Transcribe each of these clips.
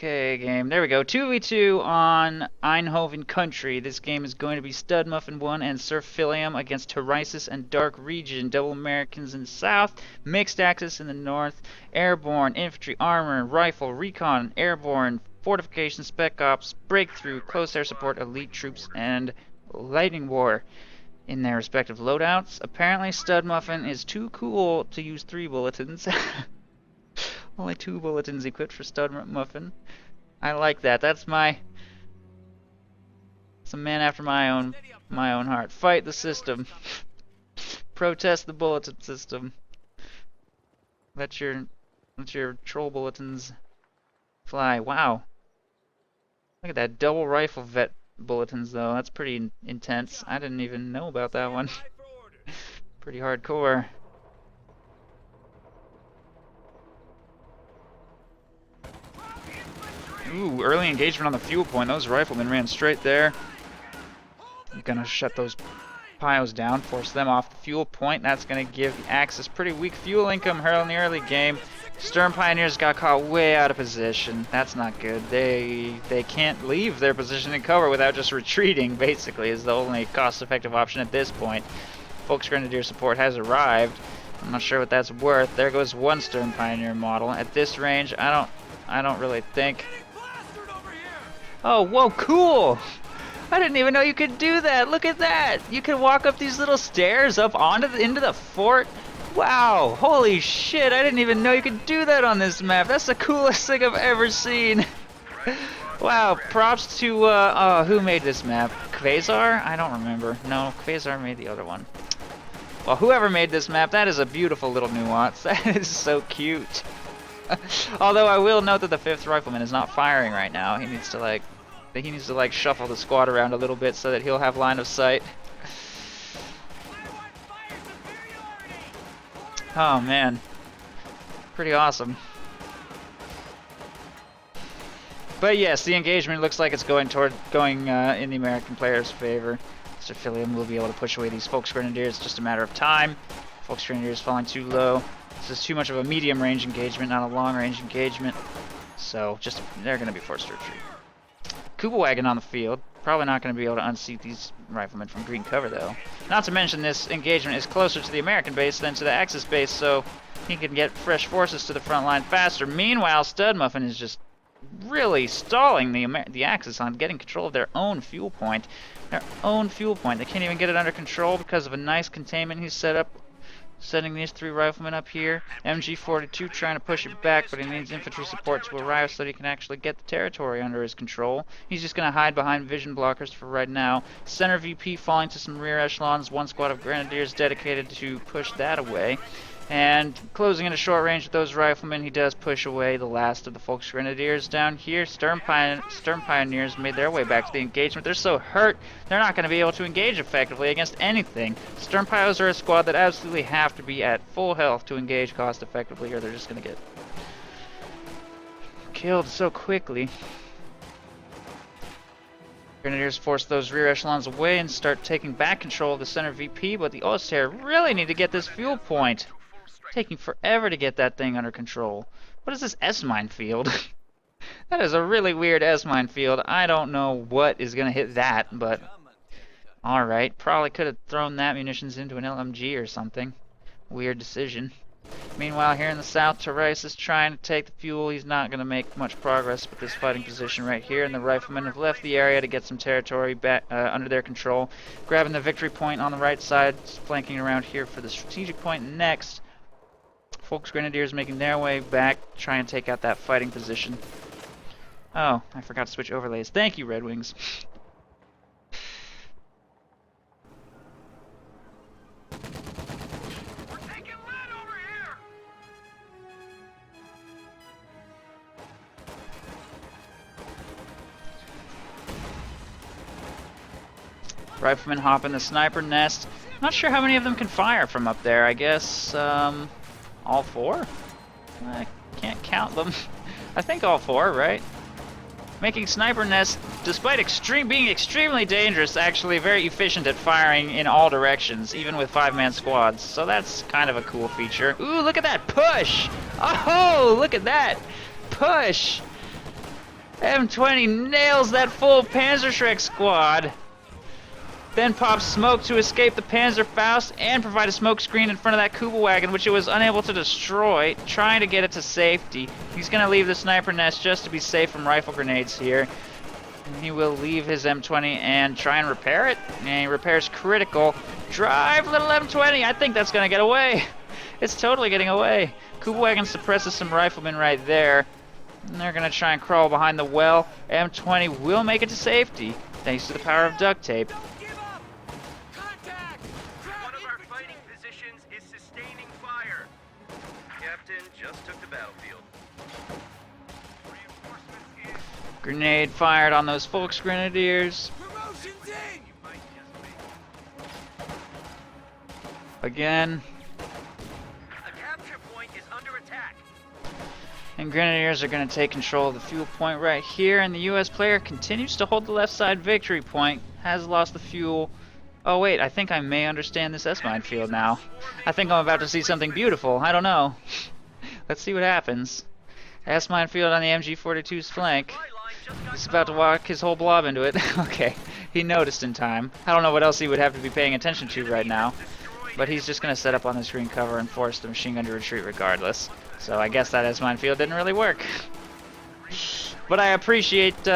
Okay, game. There we go. 2v2 on Einhoven Country. This game is going to be Studmuffin 1 and SirPhilliam against Tarisus and DarkRegion. Double Americans in the south, mixed axis in the north, airborne, infantry, armor, rifle, recon, airborne, fortification, spec ops, breakthrough, close air support, elite troops, and lightning war in their respective loadouts. Apparently Studmuffin is too cool to use 3 bulletins. Only 2 bulletins equipped for Studmuffin. I like that. That's a man after my own heart. Fight the system. Protest the bulletin system. Let your troll bulletins fly. Wow. Look at that double rifle vet bulletins though. That's pretty intense. I didn't even know about that one. Pretty hardcore. Ooh, early engagement on the fuel point. Those riflemen ran straight there. I'm gonna shut those piles down, force them off the fuel point. That's gonna give the Axis pretty weak fuel income in the early game. Stern Pioneers got caught way out of position. That's not good. They can't leave their position in cover without just retreating, basically, is the only cost-effective option at this point. Folks Grenadier support has arrived. I'm not sure what that's worth. There goes one Stern Pioneer model. At this range, I don't really think. Oh, whoa, cool! I didn't even know you could do that. Look at that. You can walk up these little stairs up into the fort. Wow, holy shit. I didn't even know you could do that on this map. That's the coolest thing I've ever seen. Wow, props to, who made this map? Quasar? I don't remember. No, Quasar made the other one. Well, whoever made this map, that is a beautiful little nuance. That is so cute. Although I will note that the 5th Rifleman is not firing right now. He needs to like shuffle the squad around a little bit so that he'll have line of sight. Oh man, pretty awesome. But yes, the engagement looks like it's going in the American player's favor. SirPhilliam will be able to push away these Folks Grenadiers. It's just a matter of time. Folks Grenadiers falling too low. This is too much of a medium range engagement, not a long range engagement. So they're going to be forced to retreat. Kuba Wagon on the field. Probably not going to be able to unseat these riflemen from green cover though. Not to mention this engagement is closer to the American base than to the Axis base, so he can get fresh forces to the front line faster. Meanwhile, Studmuffin is just really stalling the Axis on getting control of their own fuel point. They can't even get it under control because of a nice containment he's set up. Sending these 3 riflemen up here. MG42 trying to push it back, but he needs infantry support to arrive so that he can actually get the territory under his control. He's just going to hide behind vision blockers for right now. Center VP falling to some rear echelons. 1 squad of grenadiers dedicated to push that away. And closing into short range with those riflemen, he does push away the last of the Folks Grenadiers down here. Stern Pioneers made their way back to the engagement. They're so hurt, they're not going to be able to engage effectively against anything. Stern Pios are a squad that absolutely have to be at full health to engage cost effectively, or they're just going to get killed so quickly. Grenadiers force those rear echelons away and start taking back control of the center VP, but the Oster really need to get this fuel point. Taking forever to get that thing under control. What is this S-mine field? That is a really weird S-mine field. I don't know what is going to hit that, but alright. Probably could have thrown that munitions into an LMG or something. Weird decision. Meanwhile, here in the south, Tarisus is trying to take the fuel. He's not going to make much progress with this fighting position right here, and the riflemen have left the area to get some territory back under their control. Grabbing the victory point on the right side, flanking around here for the strategic point next. Folks Grenadiers making their way back, try and take out that fighting position. Oh, I forgot to switch overlays. Thank you, Red Wings. We're taking lead over here. Riflemen hop in the sniper nest. Not sure how many of them can fire from up there. I guess all 4? I can't count them. I think all 4, right? Making sniper nests, despite being extremely dangerous, actually very efficient at firing in all directions, even with 5-man squads. So that's kind of a cool feature. Ooh, look at that push! Oh, look at that push! M20 nails that full Panzerschreck squad. Then pops smoke to escape the Panzerfaust and provide a smoke screen in front of that Kubelwagen, which it was unable to destroy, trying to get it to safety. He's going to leave the sniper nest just to be safe from rifle grenades here. And he will leave his M20 and try and repair it. And he repairs critical. Drive, little M20! I think that's going to get away. It's totally getting away. Kubelwagen suppresses some riflemen right there. And they're going to try and crawl behind the well. M20 will make it to safety, thanks to the power of duct tape. One of our fighting positions is sustaining fire. Captain just took the battlefield. Reinforcements in. Grenade fired on those Volksgrenadiers. Promotions in. You might just make. Again. A capture point is under attack. And Grenadiers are going to take control of the fuel point right here. And the US player continues to hold the left side victory point. Has lost the fuel. Oh wait, I think I may understand this S-mine field now. I think I'm about to see something beautiful. I don't know. Let's see what happens. S-mine field on the MG42's flank. He's about to walk his whole blob into it. Okay, he noticed in time. I don't know what else he would have to be paying attention to right now. But he's just going to set up on this green cover and force the machine gun to retreat regardless. So I guess that S-mine field didn't really work. But I appreciate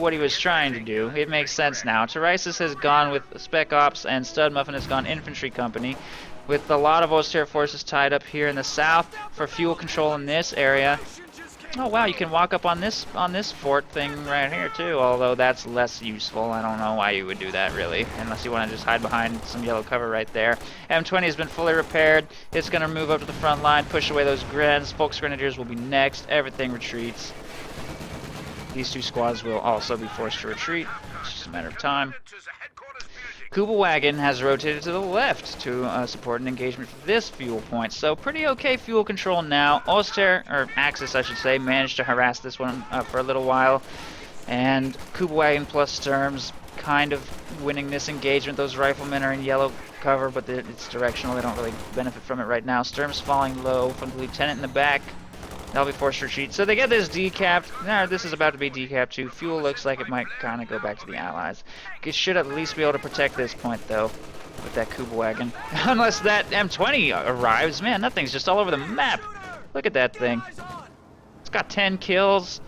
what he was trying to do. It makes sense now. Tarisus has gone with Spec Ops and Studmuffin has gone Infantry Company, with a lot of Oster forces tied up here in the south for fuel control in this area. Oh wow, you can walk up on this fort thing right here too, although that's less useful. I don't know why you would do that really, unless you want to just hide behind some yellow cover right there. M20 has been fully repaired. It's going to move up to the front line, push away those Grens. Volksgrenadiers will be next. Everything retreats. These two squads will also be forced to retreat. It's just a matter of time. Kubelwagen has rotated to the left to support an engagement for this fuel point. So pretty okay fuel control now. Oster, or Axis I should say, managed to harass this one for a little while. And Kubelwagen plus Sturms kind of winning this engagement. Those riflemen are in yellow cover, but it's directional. They don't really benefit from it right now. Sturms falling low from the lieutenant in the back. They'll be forced to retreat. So they get this decapped. Nah, this is about to be decapped too. Fuel looks like it might kind of go back to the Allies. It should at least be able to protect this point though, with that Kubelwagen. Unless that M20 arrives. Man, that thing's just all over the map. Look at that thing. It's got 10 kills.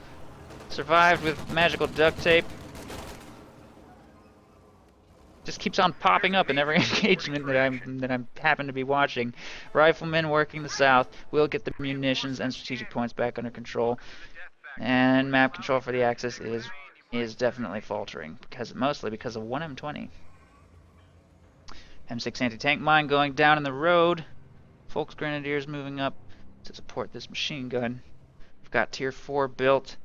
Survived with magical duct tape. Just keeps on popping up in every engagement that I'm happen to be watching. Riflemen working the south will get the munitions and strategic points back under control, and map control for the Axis is definitely faltering mostly because of one M20. M6 anti-tank mine going down in the road. Volksgrenadiers moving up to support this machine gun. We've got tier 4 built.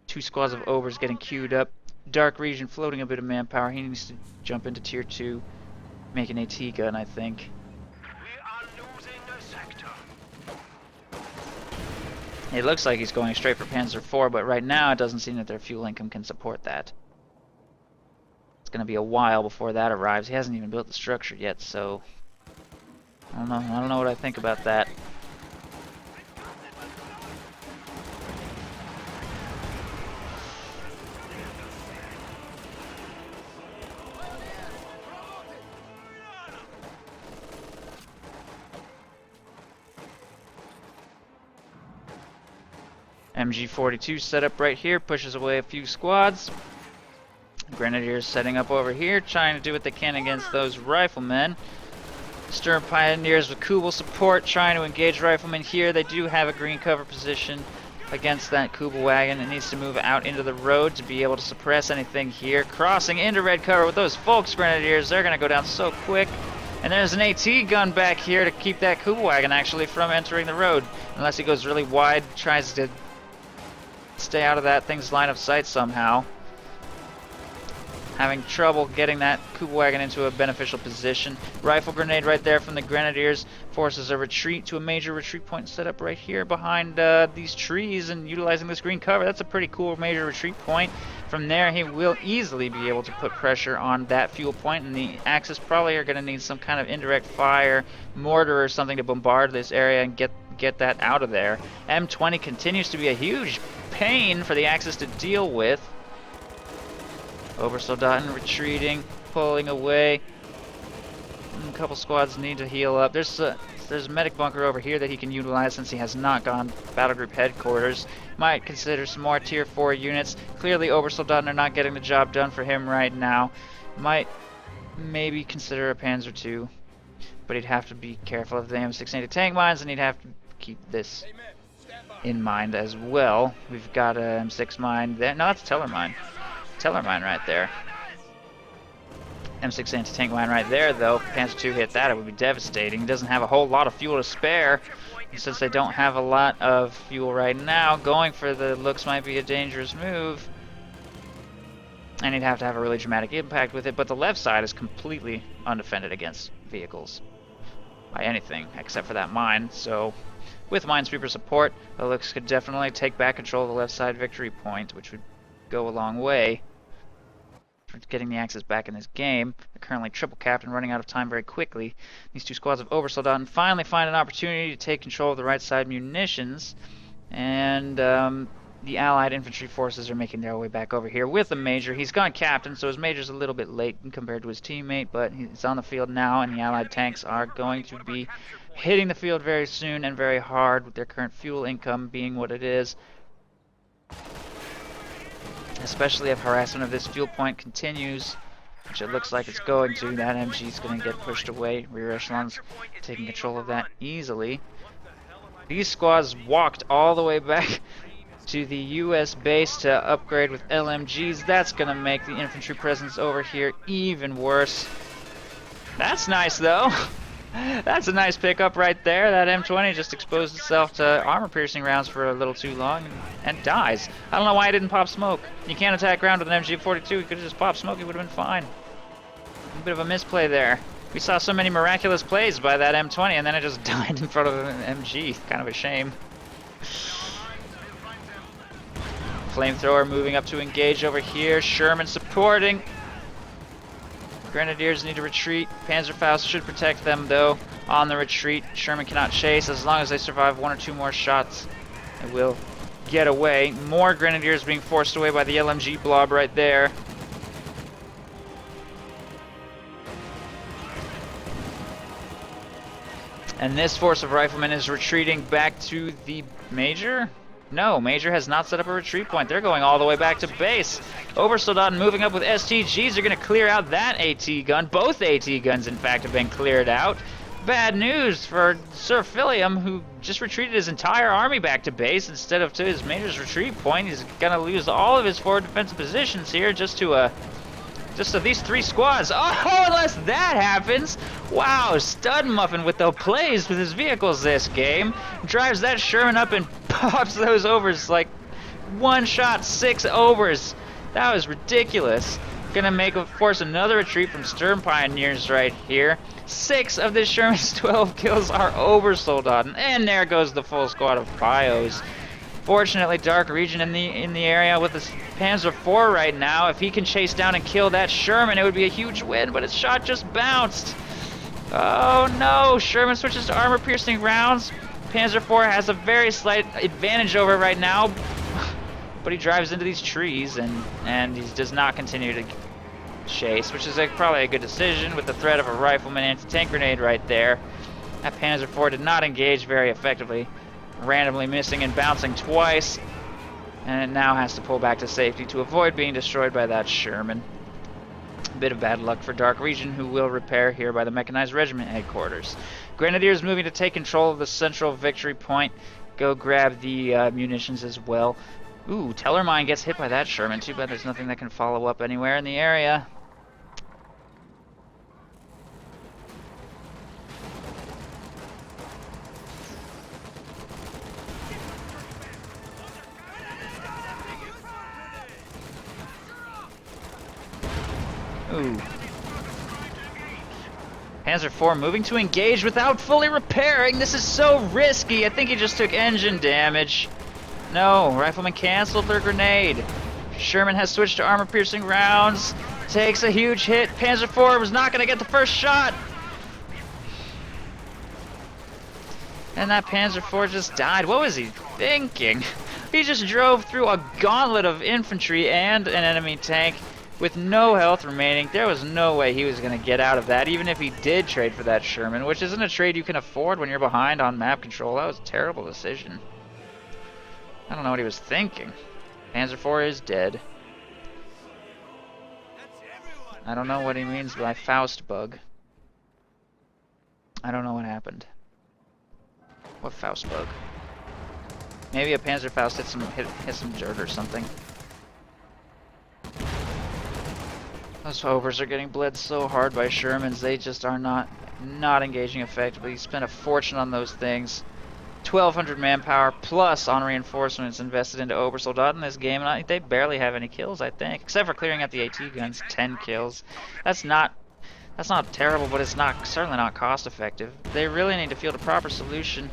2 squads of overs getting queued up. DarkRegion floating a bit of manpower. He needs to jump into tier 2, make an AT gun, I think. We are losing a sector. It looks like he's going straight for Panzer IV, but right now it doesn't seem that their fuel income can support that. It's going to be a while before that arrives. He hasn't even built the structure yet, so I don't know what I think about that. MG42 set up right here, pushes away a few squads. Grenadiers setting up over here, trying to do what they can against those riflemen. Sturm Pioneers with Kubel support, trying to engage riflemen here. They do have a green cover position against that Kubelwagen. It needs to move out into the road to be able to suppress anything here. Crossing into red cover with those Volksgrenadiers. They're going to go down so quick. And there's an AT gun back here to keep that Kubelwagen actually from entering the road. Unless he goes really wide, tries to stay out of that thing's line of sight somehow. Having trouble getting that Kubelwagen into a beneficial position. Rifle grenade right there from the Grenadiers forces a retreat to a major retreat point set up right here behind these trees and utilizing this green cover. That's a pretty cool major retreat point. From there he will easily be able to put pressure on that fuel point, and the Axis probably are going to need some kind of indirect fire, mortar or something to bombard this area and get that out of there. M20 continues to be a huge pain for the Axis to deal with. Obersoldaten retreating, pulling away. A couple squads need to heal up. There's a medic bunker over here that he can utilize since he has not gone battle group headquarters. Might consider some more tier 4 units. Clearly Obersoldaten are not getting the job done for him right now. Might maybe consider a Panzer II, but he'd have to be careful of the M6 anti-tank mines, and he'd have to keep this in mind as well. We've got a M6 mine there. No, that's a Teller mine. Teller mine right there. M6 anti-tank mine right there, though. Panzer II hit that, it would be devastating. He doesn't have a whole lot of fuel to spare. And since they don't have a lot of fuel right now, going for the looks might be a dangerous move. And he'd have to have a really dramatic impact with it, but the left side is completely undefended against vehicles by anything except for that mine. So with minesweeper support, the looks could definitely take back control of the left side victory point, which would go a long way for getting the Axis back in this game. They're currently triple capped and running out of time very quickly. These two squads of Obersoldaten finally find an opportunity to take control of the right side munitions, and the Allied infantry forces are making their way back over here with the Major. He's gone captain, so his Major's a little bit late compared to his teammate, but he's on the field now, and the Allied tanks are going to be hitting the field very soon and very hard, with their current fuel income being what it is. Especially if harassment of this fuel point continues, which it looks like it's going to. That MG's going to get pushed away. Rear echelons taking control of that easily. These squads walked all the way back to the US base to upgrade with LMGs. That's going to make the infantry presence over here even worse. That's nice, though. That's a nice pickup right there. That M20 just exposed itself to armor-piercing rounds for a little too long and dies. I don't know why I didn't pop smoke. You can't attack ground with an MG42. You could have just popped smoke. It would have been fine. A bit of a misplay there. We saw so many miraculous plays by that M20, and then it just died in front of an MG. Kind of a shame. Flamethrower moving up to engage over here. Sherman supporting. Grenadiers need to retreat. Panzerfaust should protect them, though, on the retreat. Sherman cannot chase. As long as they survive one or two more shots, they will get away. More Grenadiers being forced away by the LMG blob right there. And this force of riflemen is retreating back to the Major? No, Major has not set up a retreat point. They're going all the way back to base. Obersoldaten moving up with STGs. They're going to clear out that AT gun. Both AT guns, in fact, have been cleared out. Bad news for SirPhilliam, who just retreated his entire army back to base instead of to his Major's retreat point. He's going to lose all of his forward defensive positions here just to these three squads. Oh, unless that happens. Wow, Studmuffin with the plays with his vehicles this game. Drives that Sherman up and pops those overs like one shot, 6 overs. That was ridiculous. Gonna force another retreat from Sturm Pioneers right here. 6 of this Sherman's 12 kills are Obersoldaten. And there goes the full squad of Pios. Fortunately, DarkRegion in the area with the Panzer IV right now. If he can chase down and kill that Sherman, it would be a huge win, but his shot just bounced. Oh no, Sherman switches to armor-piercing rounds. Panzer IV has a very slight advantage over it right now, but he drives into these trees and he does not continue to chase, which is probably a good decision with the threat of a rifleman anti-tank grenade right there. That Panzer IV did not engage very effectively, randomly missing and bouncing twice, and it now has to pull back to safety to avoid being destroyed by that Sherman. A bit of bad luck for DarkRegion, who will repair here by the Mechanized Regiment headquarters. Grenadiers moving to take control of the central victory point. Go grab the munitions as well. Ooh, Tellermine gets hit by that Sherman. Too bad there's nothing that can follow up anywhere in the area. Ooh. Panzer IV moving to engage without fully repairing. This is so risky. I think he just took engine damage. No, Rifleman canceled their grenade. Sherman has switched to armor-piercing rounds. Takes a huge hit. Panzer IV was not going to get the first shot. And that Panzer IV just died. What was he thinking? He just drove through a gauntlet of infantry and an enemy tank with no health remaining. There was no way he was going to get out of that, even if he did trade for that Sherman, which isn't a trade you can afford when you're behind on map control. That was a terrible decision. I don't know what he was thinking. Panzer IV is dead. I don't know what he means by Faust bug. I don't know what happened. What Faust bug? Maybe a Panzer Faust hit some dirt or something. Those Hovers are getting bled so hard by Shermans. They just are not engaging effectively. You spend a fortune on those things. 1,200 manpower plus on reinforcements invested into Obersoldat in this game, and they barely have any kills, I think, except for clearing out the AT guns. 10 kills. That's not terrible, but it's certainly not cost effective. They really need to field a proper solution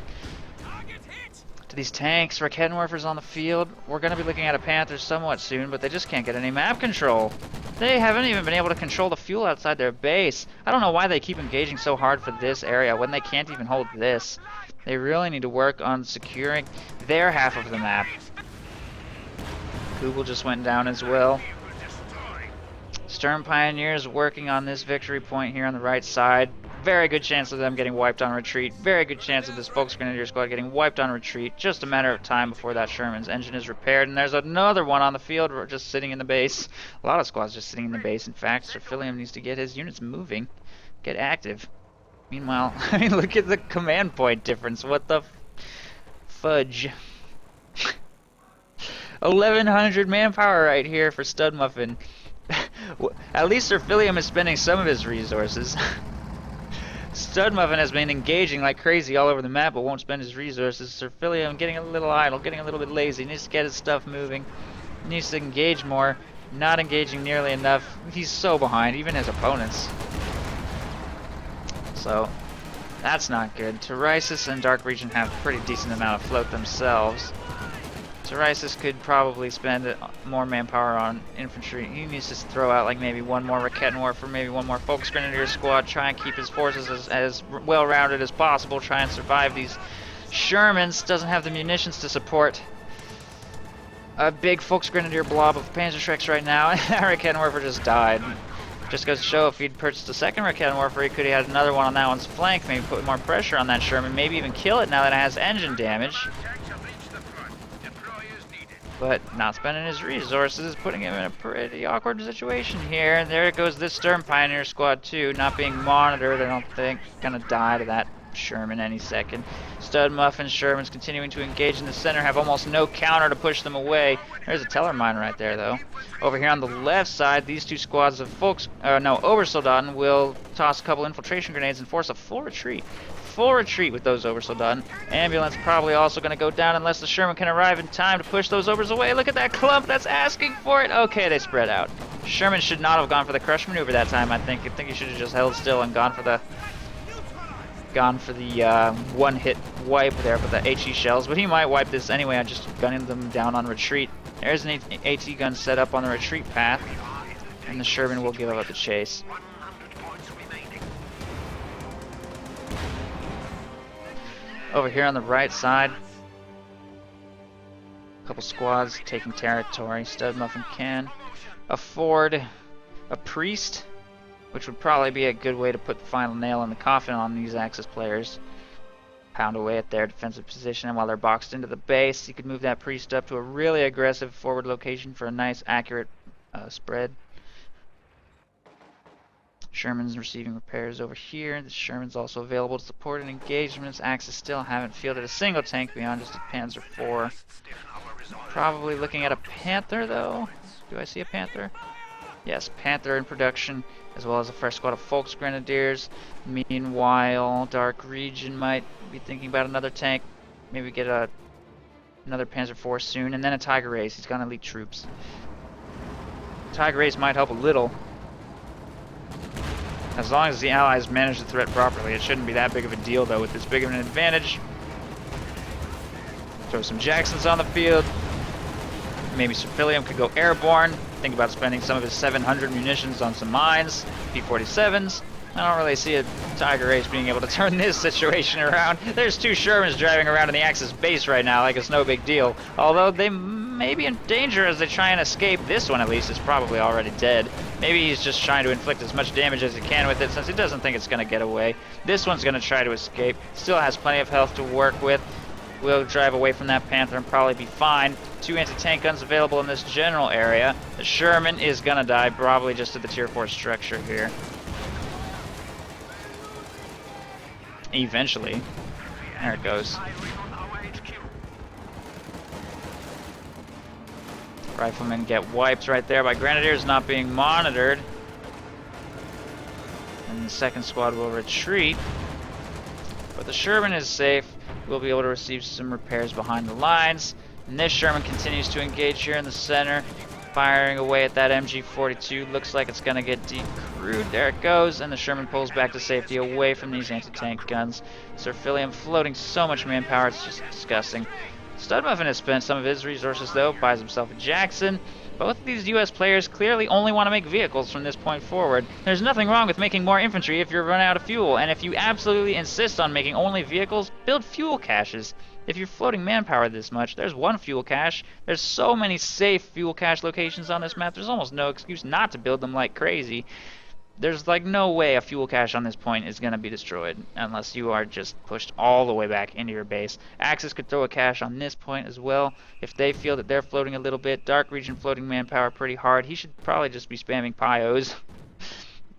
to these tanks. Raketenwerfer's on the field. We're going to be looking at a Panther somewhat soon, but they just can't get any map control. They haven't even been able to control the fuel outside their base. I don't know why they keep engaging so hard for this area when they can't even hold this. They really need to work on securing their half of the map. Google just went down as well. Sturm Pioneers working on this victory point here on the right side. Very good chance of them getting wiped on retreat. Very good chance of this Volksgrenadier squad getting wiped on retreat. Just a matter of time before that Sherman's engine is repaired. And there's another one on the field just sitting in the base. A lot of squads just sitting in the base. In fact, SirPhilliam needs to get his units moving. Get active. Meanwhile, I mean, look at the command point difference. What the fudge? 1,100 manpower right here for Studmuffin. At least SirPhilliam is spending some of his resources. Studmuffin has been engaging like crazy all over the map, but won't spend his resources. SirPhilliam getting a little idle, getting a little bit lazy. Needs to get his stuff moving. Needs to engage more. Not engaging nearly enough. He's so behind, even his opponents. So, that's not good. Tarisus and DarkRegion have a pretty decent amount of float themselves. Tarisus could probably spend more manpower on infantry. He needs to throw out like maybe one more Raketenwerfer, maybe one more Volksgrenadier squad, try and keep his forces as well-rounded as possible, try and survive these Shermans. Doesn't have the munitions to support a big Volksgrenadier blob of Panzerschrecks right now. That Raketenwerfer just died. Just goes to show if he'd purchased a second Raketenwerfer, he could have had another one on that one's flank, maybe put more pressure on that Sherman, maybe even kill it now that it has engine damage. But not spending his resources, putting him in a pretty awkward situation here. And there goes this Sturm Pioneer squad too, not being monitored, I don't think. Gonna die to that Sherman any second. Studmuffin Shermans continuing to engage in the center, have almost no counter to push them away. There's a Teller mine right there though. Over here on the left side, these two squads of Obersoldaten will toss a couple infiltration grenades and force a full retreat. Full retreat with those Obersoldaten. Ambulance probably also going to go down unless the Sherman can arrive in time to push those Obers away. Look at that clump that's asking for it. Okay, they spread out. Sherman should not have gone for the crush maneuver that time, I think. I think he should have just held still and gone for the one-hit wipe there with the HE shells. But he might wipe this anyway. I'm just gunning them down on retreat. There's an AT gun set up on the retreat path. And the Sherman will give up the chase. Over here on the right side, a couple squads taking territory. Studmuffin can afford a priest, which would probably be a good way to put the final nail in the coffin on these Axis players. Pound away at their defensive position, and while they're boxed into the base, you could move that priest up to a really aggressive forward location for a nice, accurate spread. Sherman's receiving repairs over here. The Sherman's also available to support in engagements. Axis still haven't fielded a single tank beyond just a Panzer IV. Probably looking at a Panther though. Do I see a Panther? Yes, Panther in production, as well as a fresh squad of Volksgrenadiers. Meanwhile, DarkRegion might be thinking about another tank. Maybe get another Panzer IV soon, and then a Tiger Race. He's got elite troops. Tiger Race might help a little. As long as the Allies manage the threat properly, it shouldn't be that big of a deal, though, with this big of an advantage. Throw some Jacksons on the field. Maybe SirPhilliam could go airborne. Think about spending some of his 700 munitions on some mines, P-47s. I don't really see a Tiger Ace being able to turn this situation around. There's 2 Shermans driving around in the Axis base right now like it's no big deal. Although they may be in danger as they try and escape. This one, at least, is probably already dead. Maybe he's just trying to inflict as much damage as he can with it since he doesn't think it's going to get away. This one's going to try to escape. Still has plenty of health to work with. We'll drive away from that Panther and probably be fine. 2 anti-tank guns available in this general area. The Sherman is going to die, probably just to the tier 4 structure here. Eventually. There it goes. Riflemen get wiped right there by Grenadiers not being monitored. And the second squad will retreat. But the Sherman is safe. We'll be able to receive some repairs behind the lines. And this Sherman continues to engage here in the center, firing away at that MG42. Looks like it's going to get decrewed. There it goes. And the Sherman pulls back to safety away from these anti-tank guns. SirPhilliam floating so much manpower, it's just disgusting. Studmuffin has spent some of his resources, though, buys himself a Jackson. Both of these US players clearly only want to make vehicles from this point forward. There's nothing wrong with making more infantry if you're running out of fuel, and if you absolutely insist on making only vehicles, build fuel caches. If you're floating manpower this much, there's one fuel cache. There's so many safe fuel cache locations on this map, there's almost no excuse not to build them like crazy. There's like no way a fuel cache on this point is going to be destroyed unless you are just pushed all the way back into your base. Axis could throw a cache on this point as well if they feel that they're floating a little bit. DarkRegion floating manpower pretty hard. He should probably just be spamming Pyos.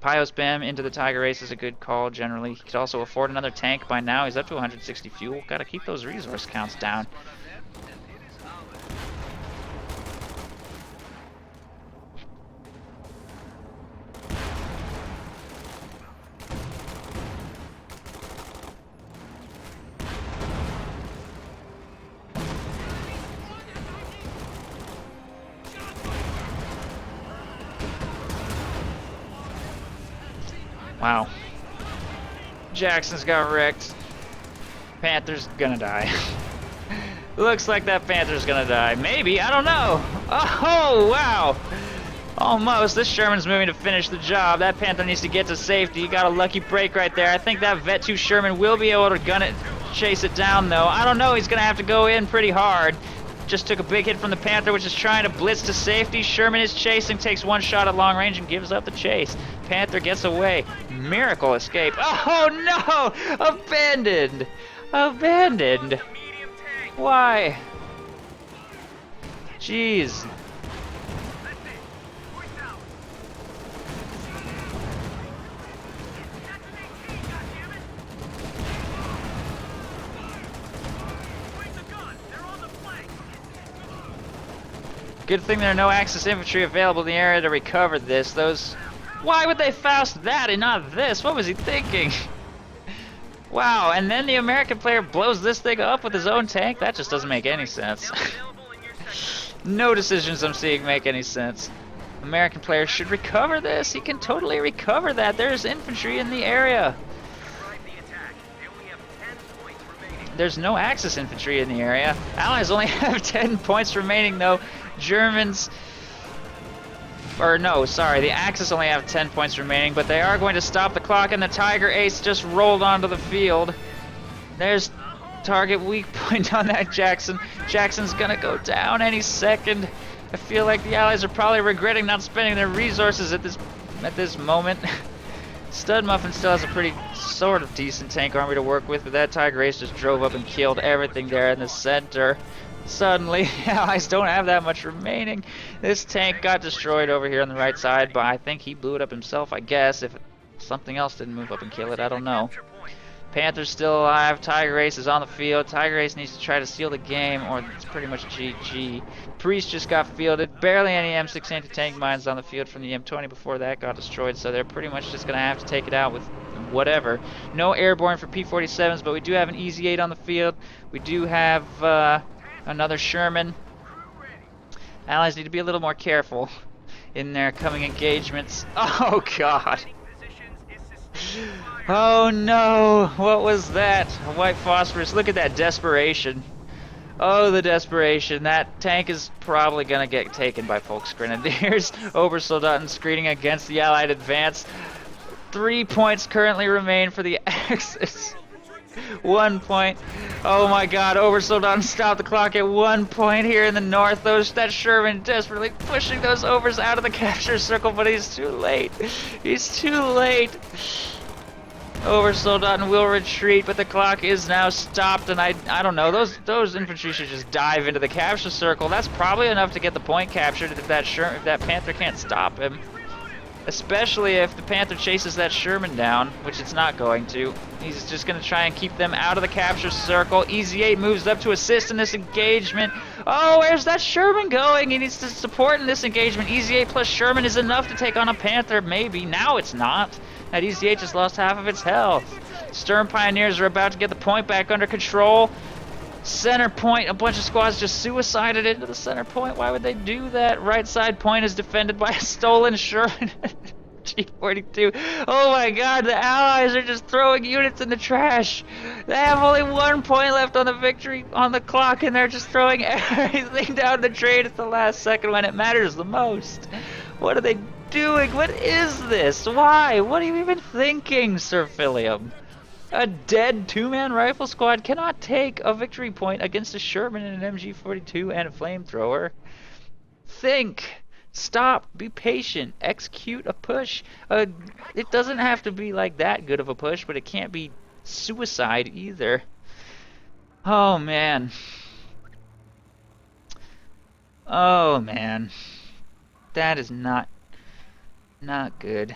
Pyo spam into the Tiger Ace is a good call generally. He could also afford another tank by now. He's up to 160 fuel. Got to keep those resource counts down. Wow. Jackson's got wrecked. Panther's gonna die. Looks like that Panther's gonna die. Maybe, I don't know. Oh, wow. Almost. This Sherman's moving to finish the job. That Panther needs to get to safety. You got a lucky break right there. I think that Vet 2 Sherman will be able to gun it, chase it down, though. I don't know. He's gonna have to go in pretty hard. Just took a big hit from the Panther, which is trying to blitz to safety. Sherman is chasing, takes one shot at long range, and gives up the chase. Panther gets away. Miracle escape. Oh, no! Abandoned! Abandoned! Why? Jeez. Good thing there are no Axis infantry available in the area to recover this. Why would they Faust that and not this? What was he thinking? Wow, and then the American player blows this thing up with his own tank? That just doesn't make any sense. No decisions I'm seeing make any sense. American player should recover this. He can totally recover that. There's infantry in the area. There's no Axis infantry in the area. Allies only have 10 points remaining, though. Germans... Or no, sorry, the Axis only have 10 points remaining, but they are going to stop the clock, and the Tiger Ace just rolled onto the field. There's target weak point on that Jackson. Jackson's gonna go down any second. I feel like the Allies are probably regretting not spending their resources at this moment. Studmuffin still has a pretty sort of decent tank army to work with, but that Tiger Ace just drove up and killed everything there in the center. Suddenly, the Allies don't have that much remaining. This tank got destroyed over here on the right side, but I think he blew it up himself, I guess. If something else didn't move up and kill it, I don't know. Panther's still alive. Tiger Ace is on the field. Tiger Ace needs to try to steal the game, or it's pretty much GG. Priest just got fielded. Barely any M6 anti-tank mines on the field from the M20 before that got destroyed, so they're pretty much just going to have to take it out with whatever. No airborne for P-47s, but we do have an Easy 8 on the field. We do have another Sherman. Allies need to be a little more careful in their coming engagements. Oh, God. Oh, no. What was that? A white phosphorus. Look at that desperation. Oh, the desperation. That tank is probably going to get taken by Volksgrenadiers. Obersoldaten screening against the Allied advance. 3 points currently remain for the Axis. 1 point. Oh my god, Oversoldaten stopped the clock at 1 point here in the north. That Sherman desperately pushing those overs out of the capture circle, but he's too late. He's too late. Oversoldaten will retreat, but the clock is now stopped, and I don't know, those infantry should just dive into the capture circle. That's probably enough to get the point captured if that Panther can't stop him. Especially if the Panther chases that Sherman down, which it's not going to. He's just going to try and keep them out of the capture circle. EZ8 moves up to assist in this engagement. Oh, where's that Sherman going? He needs to support in this engagement. EZ8 plus Sherman is enough to take on a Panther, maybe. Now it's not. That EZ8 just lost half of its health. Stern Pioneers are about to get the point back under control. Center point, a bunch of squads just suicided into the center point. Why would they do that? Right side point is defended by a stolen Sherman. G42. Oh my god, the Allies are just throwing units in the trash. They have only 1 point left on the victory on the clock, and they're just throwing everything down the drain at the last second when it matters the most. What are they doing? What is this? Why? What are you even thinking, SirPhilliam? A dead 2-man rifle squad cannot take a victory point against a Sherman and an MG42 and a flamethrower. Think. Stop. Be patient. Execute a push. It doesn't have to be like that good of a push, but it can't be suicide either. Oh, man. Oh, man. That is not good.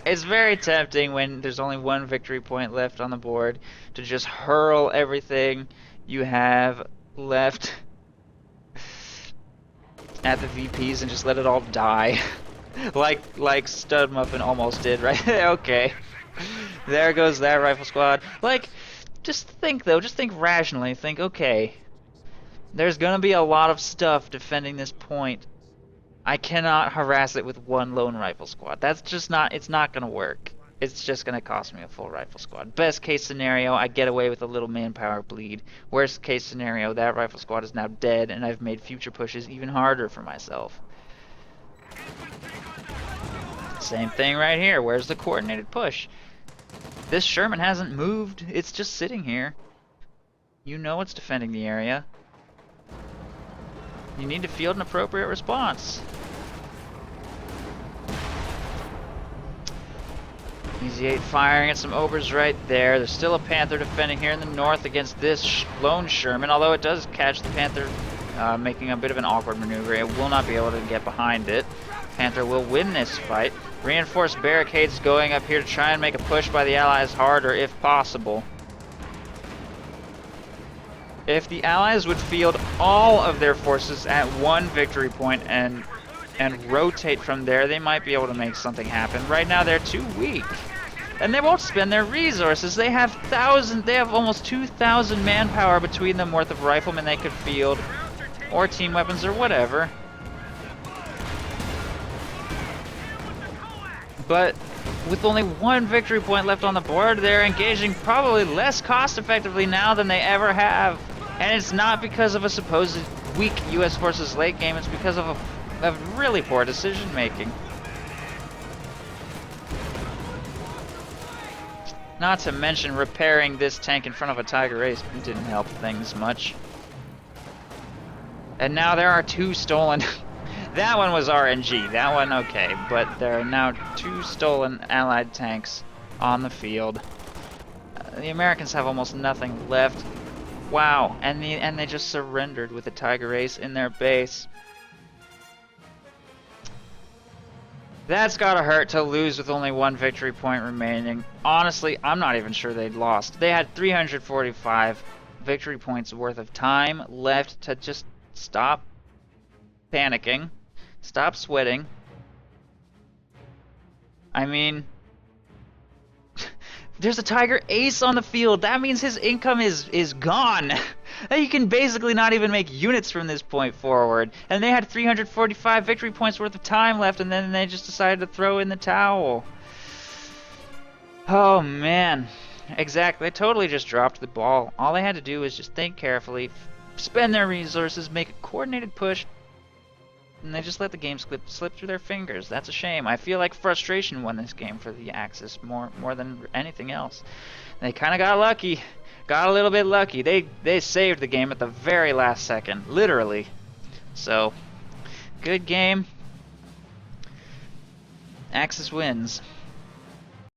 It's very tempting when there's only 1 victory point left on the board to just hurl everything you have left at the VPs and just let it all die. like Studmuffin almost did, right? Okay. There goes that rifle squad. Like, just think though, just think rationally. Think, okay, there's gonna be a lot of stuff defending this point. I cannot harass it with 1 lone rifle squad. That's just not, it's not gonna work. It's just gonna cost me a full rifle squad. Best case scenario, I get away with a little manpower bleed. Worst case scenario, that rifle squad is now dead, and I've made future pushes even harder for myself. Same thing right here. Where's the coordinated push? This Sherman hasn't moved. It's just sitting here. You know it's defending the area. You need to field an appropriate response. EZ8 firing at some Obers right there. There's still a Panther defending here in the north against this lone Sherman, although it does catch the Panther making a bit of an awkward maneuver. It will not be able to get behind it. Panther will win this fight. Reinforced barricades going up here to try and make a push by the Allies harder if possible. If the Allies would field all of their forces at 1 victory point and rotate from there, they might be able to make something happen. Right now they're too weak. And they won't spend their resources. They have almost 2,000 manpower between them worth of riflemen they could field, or team weapons or whatever. But with only 1 victory point left on the board, they're engaging probably less cost effectively now than they ever have. And it's not because of a supposed weak US forces late game, it's because of really poor decision making. Not to mention repairing this tank in front of a Tiger Ace didn't help things much. And now there are 2 stolen. That one was RNG, that one okay, but there are now 2 stolen Allied tanks on the field. The Americans have almost nothing left. Wow, and they just surrendered with a Tiger Ace in their base. That's gotta hurt to lose with only 1 victory point remaining. Honestly, I'm not even sure they'd lost. They had 345 victory points worth of time left to just stop panicking, stop sweating. I mean, there's a Tiger Ace on the field. That means his income is gone. He can basically not even make units from this point forward. And they had 345 victory points worth of time left, and then they just decided to throw in the towel. Oh man, Exactly. They totally just dropped the ball. All they had to do was just think carefully, spend their resources, make a coordinated push, and they just let the game slip through their fingers. That's a shame. I feel like frustration won this game for the Axis more than anything else. They kind of got lucky. Got a little bit lucky. They saved the game at the very last second, literally. So, good game. Axis wins.